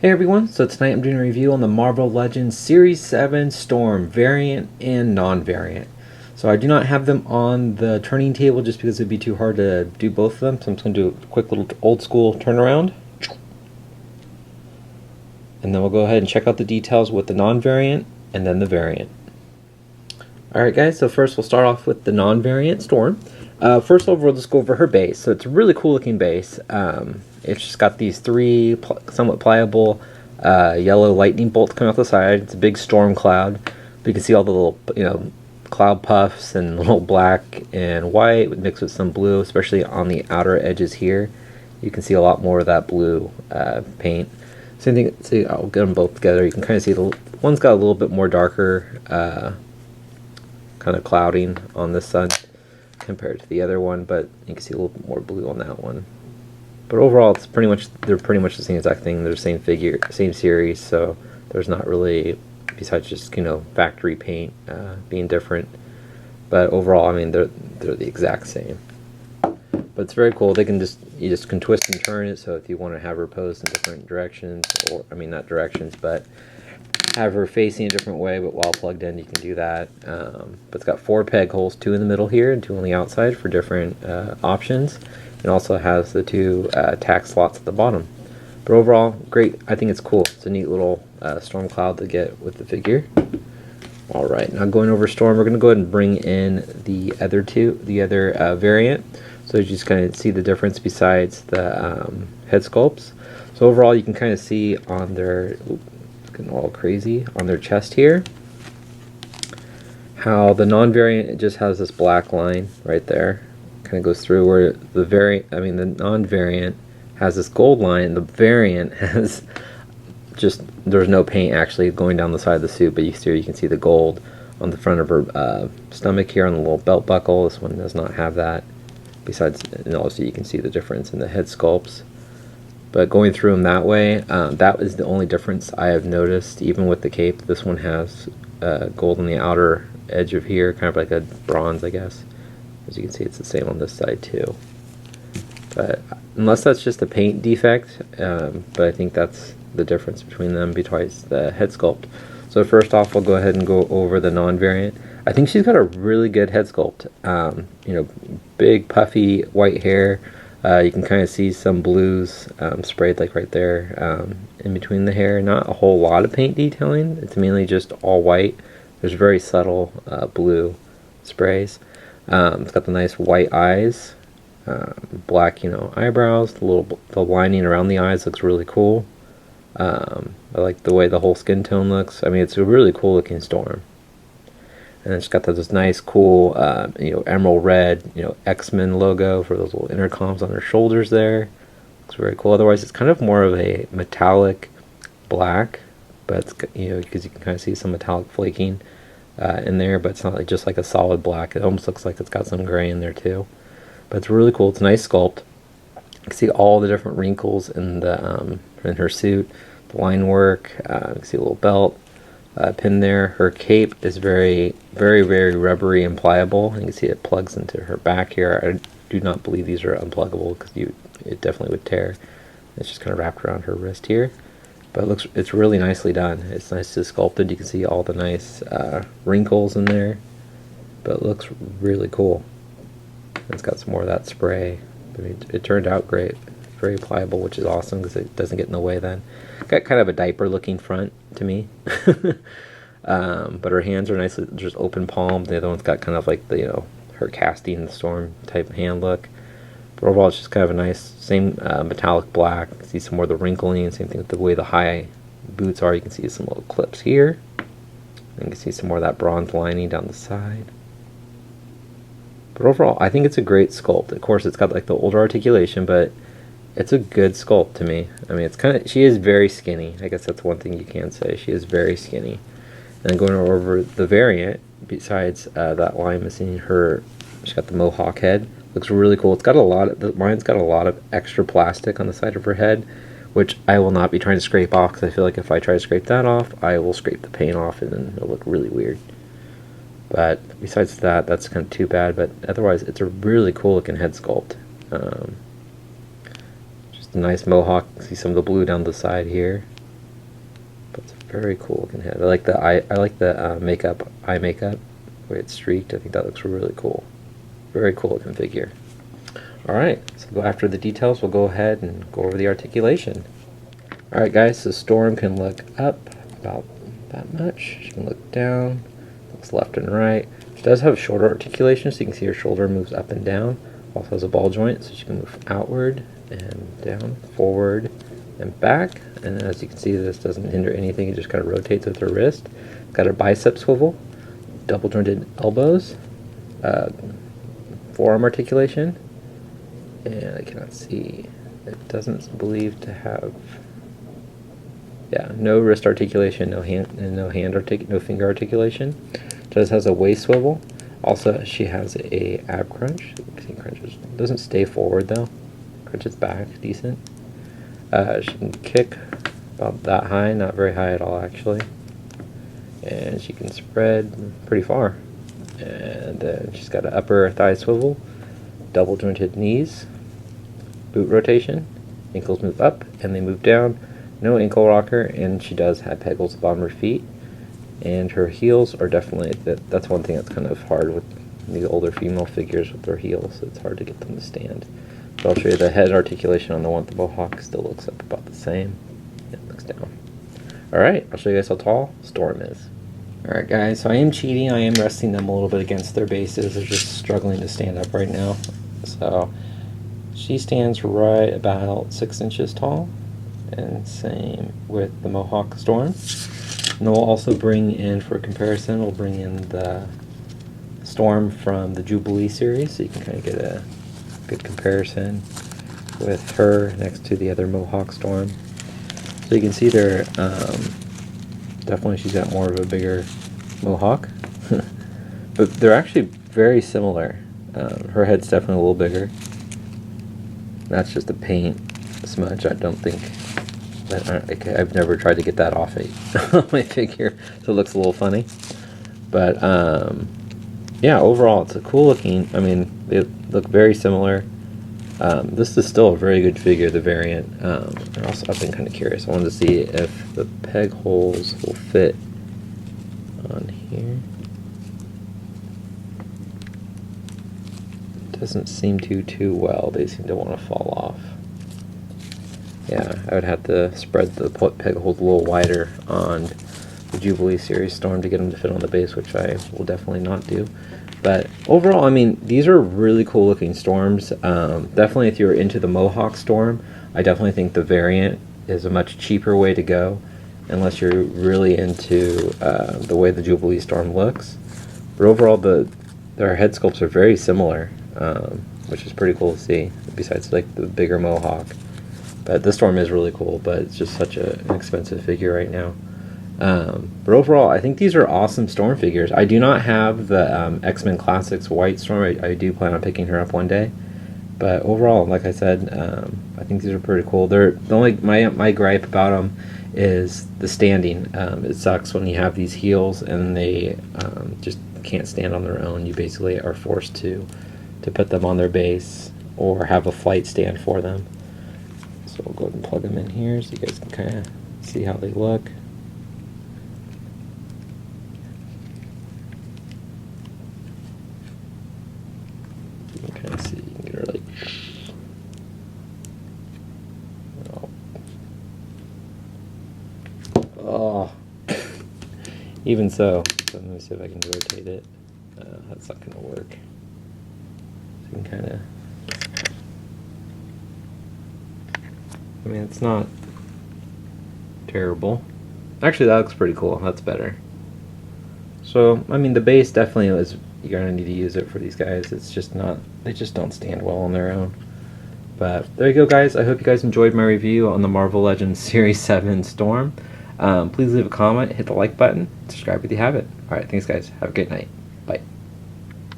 Hey everyone, so tonight I'm doing a review on the Marvel Legends Series 7 Storm variant and non-variant. So I do not have them on the turning table just because it'd be too hard to do both of them, so I'm just going to do a quick little old school turnaround. And then we'll go ahead and check out the details with the non-variant and then the variant. Alright guys, so first we'll start off with the non-variant Storm. First over, we'll just go over her base. So it's a really cool looking base. It's just got these three somewhat pliable yellow lightning bolts coming off the side. It's a big storm cloud. But you can see all the little, cloud puffs and little black and white mixed with some blue, especially on the outer edges here. You can see a lot more of that blue paint. Same thing. See, I'll get them both together. You can kind of see the one's got a little bit more darker kind of clouding on this side compared to the other one, but you can see a little bit more blue on that one. But overall, it's they're pretty much the same exact thing. They're the same figure, same series, so there's not really, besides just factory paint being different. But overall, I mean, they're the exact same. But it's very cool. You just can twist and turn it. So if you want to have her posed in different directions, or I mean not directions, but have her facing a different way, but while plugged in, you can do that. But it's got 4 peg holes, 2 in the middle here and 2 on the outside for different options. It also has the 2 tack slots at the bottom. But overall, great. I think it's cool. It's a neat little storm cloud to get with the figure. Alright, now going over Storm, we're going to go ahead and bring in the other variant. So you just kind of see the difference besides the head sculpts. So overall, you can kind of see on their, getting all crazy, on their chest here, how the non-variant just has this black line right there. Kind of goes through, where the non-variant has this gold line, and the variant has just, there's no paint actually going down the side of the suit, but you can see the gold on the front of her stomach here on the little belt buckle. This one does not have that. Besides, and also you can see the difference in the head sculpts. But going through them that way, that is the only difference I have noticed. Even with the cape, this one has gold on the outer edge of here, kind of like a bronze, I guess. As you can see, it's the same on this side too. But unless that's just a paint defect, but I think that's the difference between them besides the head sculpt. So first off, we'll go ahead and go over the non-variant. I think she's got a really good head sculpt. Big puffy white hair. You can kind of see some blues sprayed like right there in between the hair. Not a whole lot of paint detailing. It's mainly just all white. There's very subtle blue sprays. It's got the nice white eyes, black eyebrows. The lining around the eyes looks really cool. I like the way the whole skin tone looks. I mean, it's a really cool looking Storm. And it's got this nice, cool, emerald red, X-Men logo for those little intercoms on her shoulders there. Looks very cool. Otherwise, it's kind of more of a metallic black, but it's, because you can kind of see some metallic flaking in there, but it's not just like a solid black. It almost looks like it's got some gray in there too. But it's really cool. It's a nice sculpt. You can see all the different wrinkles in her suit, the line work. You can see a little belt. Pin there. Her cape is very, very, very rubbery and pliable. You can see it plugs into her back here. I do not believe these are unpluggable because it definitely would tear. It's just kind of wrapped around her wrist here, but it's really nicely done. It's nicely sculpted. You can see all the nice wrinkles in there, but it looks really cool. It's got some more of that spray. I mean, it turned out great. Very pliable, which is awesome because it doesn't get in the way then. Got kind of a diaper looking front to me. But her hands are nicely just open palmed. The other one's got kind of like the her casting the Storm type hand look. But overall, it's just kind of a nice, same metallic black. You can see some more of the wrinkling. Same thing with the way the high boots are. You can see some little clips here. And you can see some more of that bronze lining down the side. But overall, I think it's a great sculpt. Of course, it's got like the older articulation, but it's a good sculpt to me. I mean, she is very skinny. I guess that's one thing you can say. She is very skinny. And then going over the variant, besides that line missing she's got the mohawk head. Looks really cool. It's got mine's got a lot of extra plastic on the side of her head, which I will not be trying to scrape off because I feel like if I try to scrape that off, I will scrape the paint off and then it'll look really weird. But besides that, that's kind of too bad. But otherwise, it's a really cool looking head sculpt. Um, just a nice mohawk. See some of the blue down the side here. But it's a very cool looking head. I like the eye makeup, where it's streaked. I think that looks really cool. Very cool looking figure. Alright, so go after the details. We'll go ahead and go over the articulation. Alright guys, so Storm can look up about that much. She can look down, looks left and right. She does have shorter articulation, so you can see her shoulder moves up and down. Also has a ball joint, so she can move outward and down, forward and back. And as you can see, this doesn't hinder anything. It just kind of rotates with her wrist. Got her bicep swivel, double jointed elbows, forearm articulation, and I cannot see. It doesn't believe to have. Yeah, no wrist articulation, no finger articulation. Just has a waist swivel. Also, she has a ab crunch. Crunches. Doesn't stay forward though. Crunches back decent. She can kick about that high, not very high at all actually. And she can spread pretty far. And then she's got an upper thigh swivel, double jointed knees, boot rotation, ankles move up and they move down. No ankle rocker, and she does have pegals at the bottom of her feet. And her heels are definitely, that's one thing that's kind of hard with these older female figures with their heels. It's hard to get them to stand. So I'll show you the head articulation on the one with the mohawk. Still looks up about the same. It looks down. Alright, I'll show you guys how tall Storm is. Alright guys, so I am cheating. I am resting them a little bit against their bases. They're just struggling to stand up right now. So she stands right about 6 inches tall. And same with the Mohawk Storm. And we'll also bring in, for comparison, we'll bring in the Storm from the Jubilee series, so you can kind of get a good comparison with her next to the other Mohawk Storm. So you can see there, definitely she's got more of a bigger mohawk, but they're actually very similar. Her head's definitely a little bigger. That's just a paint smudge. I don't think I've never tried to get that off my figure, so it looks a little funny. But yeah, overall it's a cool looking. I mean, they look very similar. This is still a very good figure, the variant. And also, I've been kind of curious. I wanted to see if the peg holes will fit on here. Doesn't seem to too well. They seem to want to fall off. Yeah, I would have to spread the peg holes a little wider on the Jubilee series Storm to get them to fit on the base, which I will definitely not do. But overall, I mean, these are really cool looking Storms. Definitely if you're into the Mohawk Storm, I definitely think the variant is a much cheaper way to go, unless you're really into the way the Jubilee Storm looks. But overall, their head sculpts are very similar, which is pretty cool to see, besides like the bigger Mohawk. But this Storm is really cool, but it's just such an expensive figure right now. But overall, I think these are awesome Storm figures. I do not have the X-Men Classics White Storm. I do plan on picking her up one day. But overall, like I said, I think these are pretty cool. They're the only my gripe about them is the standing. It sucks when you have these heels and they just can't stand on their own. You basically are forced to put them on their base or have a flight stand for them. So we'll go ahead and plug them in here so you guys can kind of see how they look. You can kind of see, you can get her like, oh, even so. So let me see if I can rotate it. That's not going to work. So you can kind of, I mean, it's not terrible. Actually, that looks pretty cool. That's better. So, I mean, the base definitely is, you're going to need to use it for these guys. It's just not, they just don't stand well on their own. But there you go, guys. I hope you guys enjoyed my review on the Marvel Legends Series 7 Storm. Please leave a comment, hit the like button, subscribe if you haven't. Alright, thanks guys. Have a good night.